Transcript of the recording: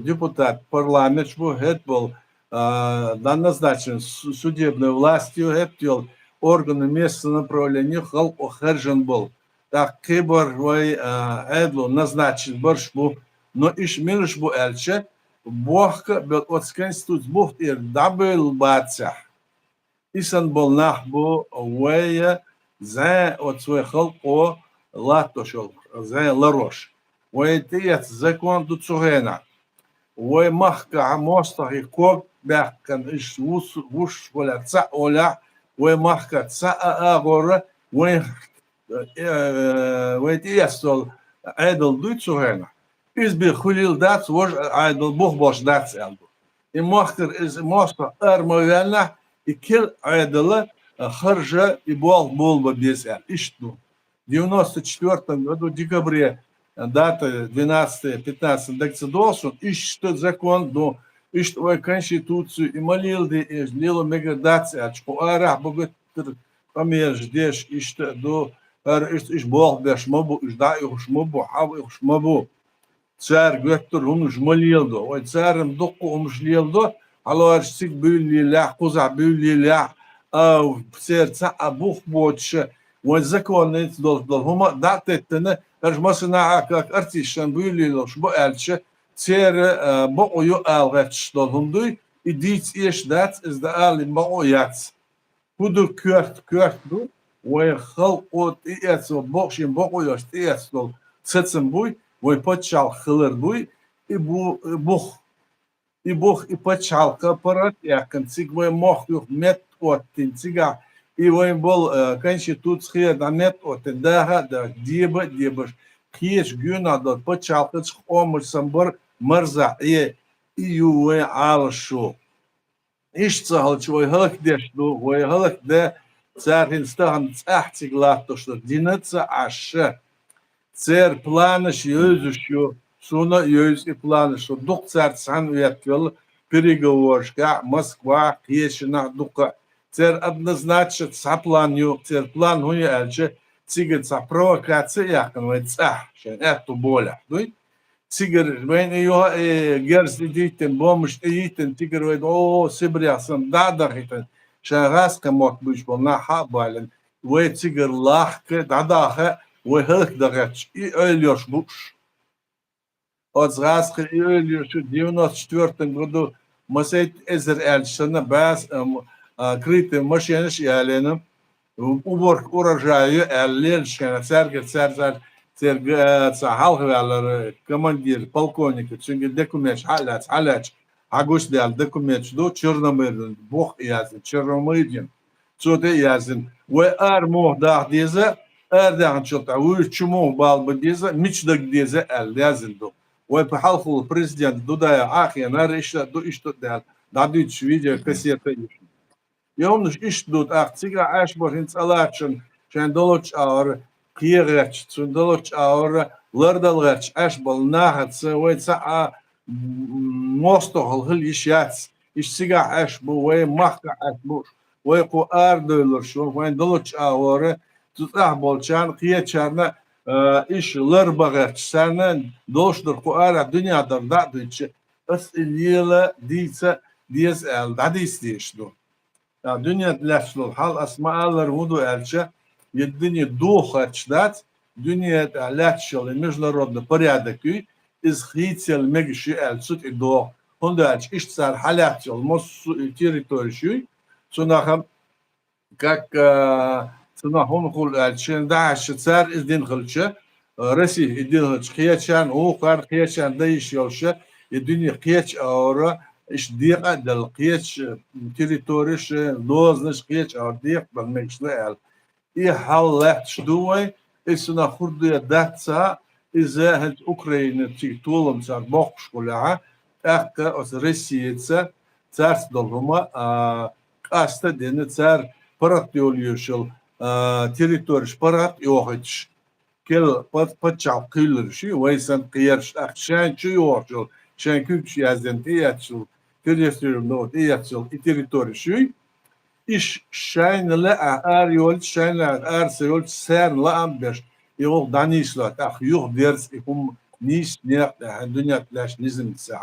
депутат, парламент, bu hep был назначен судебной властью, hep органы местного направления, халк охержен был. Так, кибор вой эдло назначен борш bu, но иш милш bu elçe, bohka bel от конституц buht double batsa. Исан был нах bu вой за от свой халк о латошол, за ларош. Вой тиет закон до цугена. Вой махка амоста и коб бяхкан иш вуш воля ца оля, вой махка ца агора, вой тиестол айдл дуй цугена. Из би хулил дац вож айдл бух бош дац элбу. И махкар из моста армовельна и кил айдла харжа и бол бы без эл. Ишту. В 94 году, в декабре, дата 12-15 декцидолсун, ишто закон до ишто конституцию и молил де и лило мегадация, что арах богатыр помеж деш ишто до иш бог деш мобу иш да их мобу хав их мобу цар götür onu молил до ой царым доку умшлил до алар сик бюллила куза бюллила ав сердца абух больше والزكوان دول هما دعتنا رجمسنا как артишан бюллила шбо элче цер боою алгач дол хундуй и дит еш дат из да али бояц худу кёрт ду ой хал от иэцо бокшин боюш иэцо цецем буй ой почал хылыр буй и бух и почал капарат якын цигвой мох юх мет от тинцига и вой был конституция да мет от да дебаш кеш гюна да почал кыч омуш самбар мырза и юэ алшу иш цахалч вой хылык деш ду вой хылык да царин стахан цахтиг латто что динаца ашы цер планыш өзүшү суна өз и планы что дук цар сан уяткел переговоршка Москва кешина дука цер однозначно сапланю цер план хуя элче цигер са провокация якын вой цах шен эту боля дуй цигер мен её герсли дейтен бомыш дейтен цигер вой о сибрясын дада хитен шагаска мот буш бол на хабален вой цигер лахке дадаха вой хылк дагач и ölüyor буш от раска и ölüyor şu 94 году Масейт Эзер эльшина бас крыты машиныш яленым уборг урожаю эллершкана церга халхвалары командир полковник çünkü документ халяч агуш дал документ до черномырдын бог язын черномырдын çote yazın ve armo da dize erdan çota uçumu balbı dize miçdak dize el yazın do ve halkul prezident dudaya ahyanar işte do işte dal dadüç video kasete Yomnuş iş dut aktiga aşbor hins alaçın şen doloç ağır kıyıgaç çün doloç ağır lardalgaç aşbol nahatsa ve sa mostohol hıl işyats işsiga aşbu ve mahka aşbu ve ku ardılır şu ve doloç ağır tutah bolçan kıyıçarna iş larbagaç sana doşdur ku ara dünyadır da düçe as iliyla diyse diyes el da istiyişdu Dünya laşlol hal asmaalar vudu elçe едине духа чдать dünya laşlol международный порядок изхител мегши элцут и до хондач иштсар халятел мос территорию цунахам как цунахом хул элчен даш цар издин хылчы Россия издин хиячан укар хиячан даишёлша и dünya хияч ора iş diye del kıyaç teritoriş doznaş kıyaç ardiye bilmekle el i hallet şduy isna hurdiye datsa izah Ukrayna titulum sar bokşkola akka os Rusiyetse царс doluma asta deni цар parat yoluyuşul teritoriş parat yoğuç kel patçal kıyılır şu ve sen kıyarş akşan şu yoğuçul şen küç yazden tiyaçul Terestirium no tiyaçul teritori şu iş şaynla ar yol şaynla ar yol serla ambeş yol danisla tak yuh ders ikum nis ne dünya tlaş nizm sa